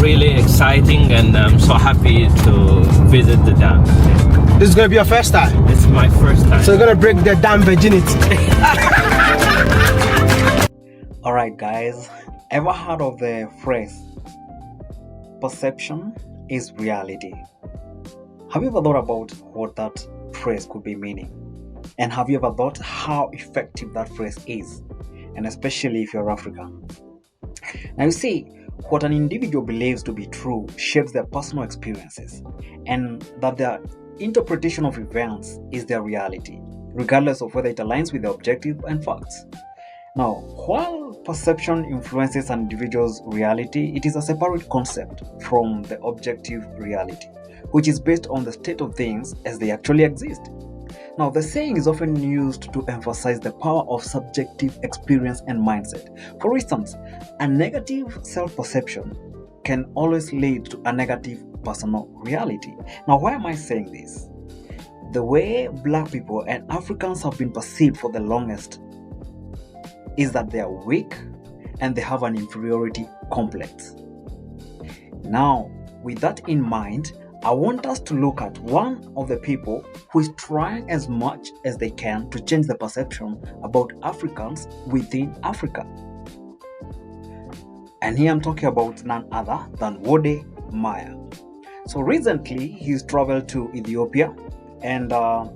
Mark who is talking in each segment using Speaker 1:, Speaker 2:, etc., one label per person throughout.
Speaker 1: really exciting, and I'm so happy to visit the dam.
Speaker 2: This is going to be your first time?
Speaker 1: It's my first time.
Speaker 2: So you're going to break the dam virginity.
Speaker 3: Alright guys, ever heard of the phrase, perception is reality? Have you ever thought about what that phrase could be meaning? And have you ever thought how effective that phrase is? And especially if you're African. Now you see, what an individual believes to be true shapes their personal experiences, and that their interpretation of events is their reality, regardless of whether it aligns with the objective and facts. Now, while perception influences an individual's reality, it is a separate concept from the objective reality, which is based on the state of things as they actually exist. Now, the saying is often used to emphasize the power of subjective experience and mindset. For instance, a negative self-perception can always lead to a negative personal reality. Now, why am I saying this? The way Black people and Africans have been perceived for the longest is that they are weak and they have an inferiority complex. Now, with that in mind, I want us to look at one of the people who is trying as much as they can to change the perception about Africans within Africa. And here I'm talking about none other than Wode Maya. So recently he's traveled to Ethiopia, and that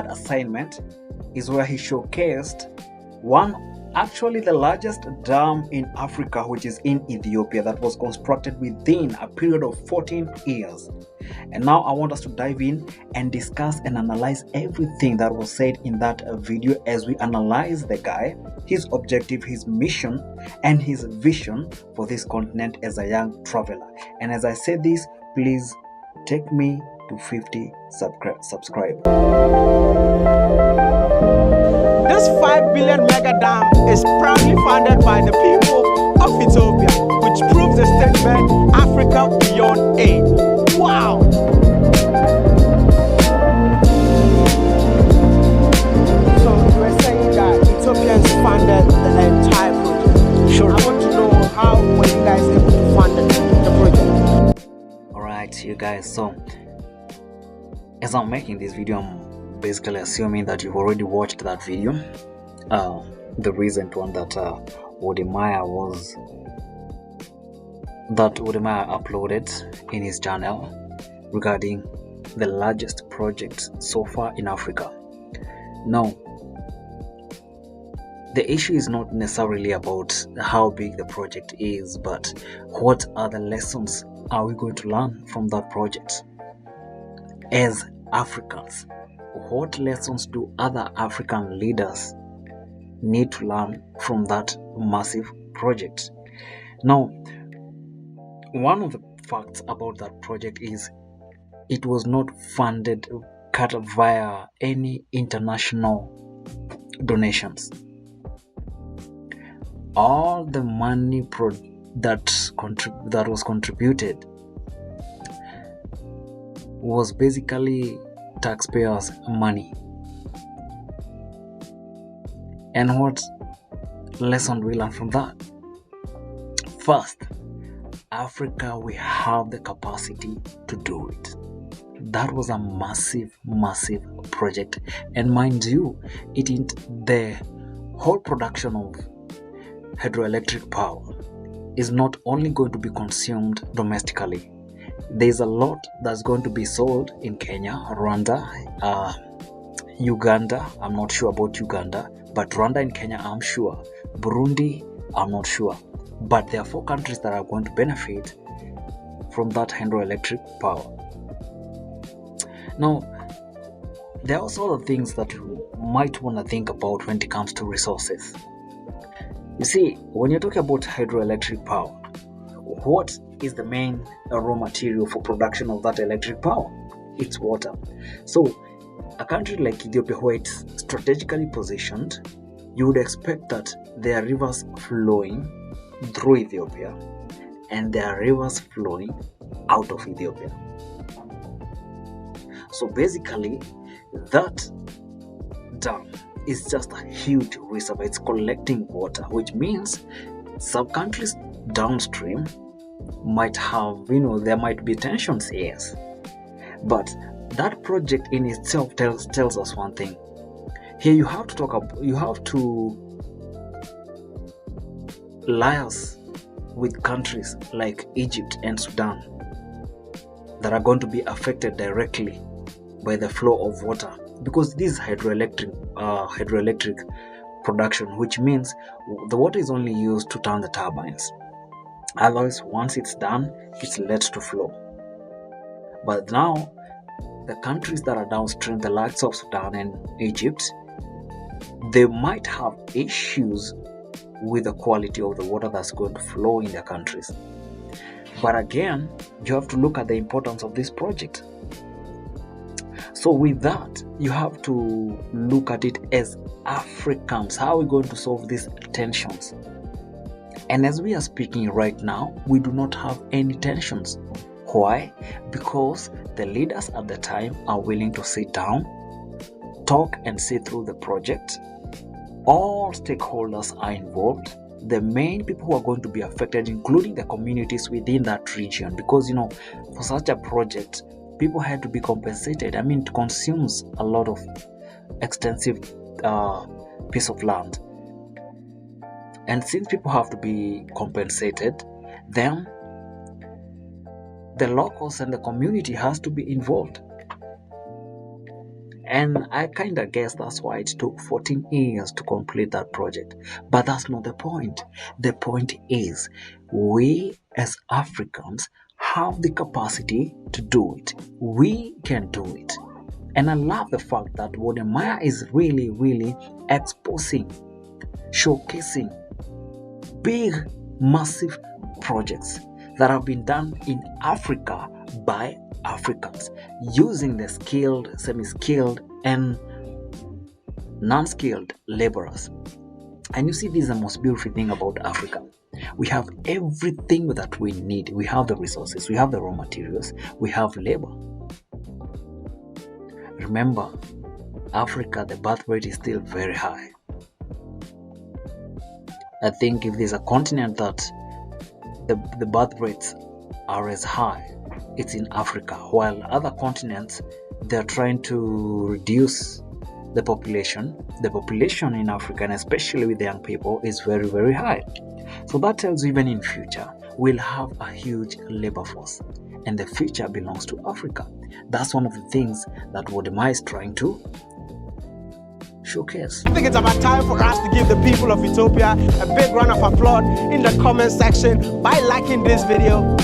Speaker 3: assignment is where he showcased actually the largest dam in Africa, which is in Ethiopia, that was constructed within a period of 14 years. And now I want us to dive in and discuss and analyze everything that was said in that video as we analyze the guy, his objective, his mission, and his vision for this continent as a young traveler. And as I say this, please take me to 50 subscribers.
Speaker 2: This 5 billion mega dam is proudly funded by the people of Ethiopia, which proves the statement, Africa beyond aid. Wow! So you were saying that Ethiopians funded the entire project. Sure. I want to know, how were you guys able to fund the project?
Speaker 3: Alright, you guys, so as I'm making this video, I'm basically assuming that you've already watched that video, the recent one that Wode Maya uploaded in his channel regarding the largest project so far in Africa. Now, the issue is not necessarily about how big the project is, but what are the lessons are we going to learn from that project as Africans? What lessons do other African leaders need to learn from that massive project? Now, one of the facts about that project is it was not funded via any international donations. All the money that was contributed was basically taxpayers' money. And what lesson do we learn from that? First, Africa, we have the capacity to do it. That was a massive project, and mind you, the whole production of hydroelectric power is not only going to be consumed domestically. There's a lot that's going to be sold in Kenya, Rwanda, Uganda. I'm not sure about Uganda, but Rwanda and Kenya I'm sure. Burundi, I'm not sure. But there are 4 countries that are going to benefit from that hydroelectric power. Now, there are also other things that you might want to think about when it comes to resources. You see, when you're talking about hydroelectric power, what is the main raw material for production of that electric power? It's water. So a country like Ethiopia, where it's strategically positioned, you would expect that there are rivers flowing through Ethiopia and there are rivers flowing out of Ethiopia. So basically, that dam is just a huge reservoir. It's collecting water, which means some countries downstream might have, there might be tensions, yes. But that project in itself tells us one thing. Here you have to liaise with countries like Egypt and Sudan that are going to be affected directly by the flow of water, because this is hydroelectric production, which means the water is only used to turn the turbines. Otherwise, once it's done, it's let to flow. But now, the countries that are downstream, the likes of Sudan and Egypt, they might have issues with the quality of the water that's going to flow in their countries. But again, you have to look at the importance of this project. So with that, you have to look at it as Africans. How are we going to solve these tensions? And as we are speaking right now, we do not have any tensions. Why? Because the leaders at the time are willing to sit down, talk and see through the project. All stakeholders are involved. The main people who are going to be affected, including the communities within that region, because for such a project, people had to be compensated. It consumes a lot of extensive piece of land. And since people have to be compensated, then the locals and the community has to be involved. And I kind of guess that's why it took 14 years to complete that project. But that's not the point. The point is, we as Africans have the capacity to do it. We can do it. And I love the fact that Wode Maya is really, really exposing, showcasing big, massive projects that have been done in Africa by Africans, using the skilled, semi-skilled, and non-skilled laborers. And you see, this is the most beautiful thing about Africa. We have everything that we need. We have the resources, we have the raw materials, we have labor. Remember, Africa, the birth rate is still very high. I think if there's a continent that the birth rates are as high, it's in Africa, while other continents, they're trying to reduce the population. The population in Africa, and especially with the young people, is very, very high. So that tells you even in future, we'll have a huge labor force, and the future belongs to Africa. That's one of the things that Wode Maya is trying to showcase.
Speaker 2: I think it's about time for us to give the people of Ethiopia a big round of applause in the comment section by liking this video.